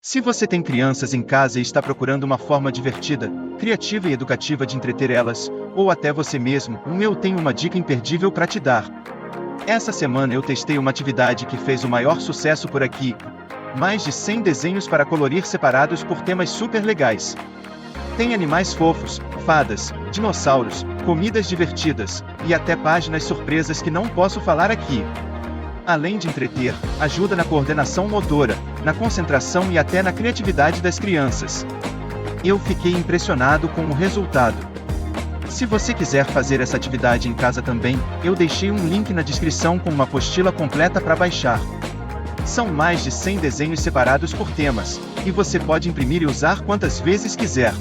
Se você tem crianças em casa e está procurando uma forma divertida, criativa e educativa de entreter elas, ou até você mesmo, eu tenho uma dica imperdível para te dar. Essa semana eu testei uma atividade que fez o maior sucesso por aqui. Mais de 100 desenhos para colorir separados por temas super legais. Tem animais fofos, fadas, dinossauros, comidas divertidas, e até páginas surpresas que não posso falar aqui. Além de entreter, ajuda na coordenação motora, na concentração e até na criatividade das crianças. Eu fiquei impressionado com o resultado. Se você quiser fazer essa atividade em casa também, eu deixei um link na descrição com uma apostila completa para baixar. São mais de 100 desenhos separados por temas, e você pode imprimir e usar quantas vezes quiser.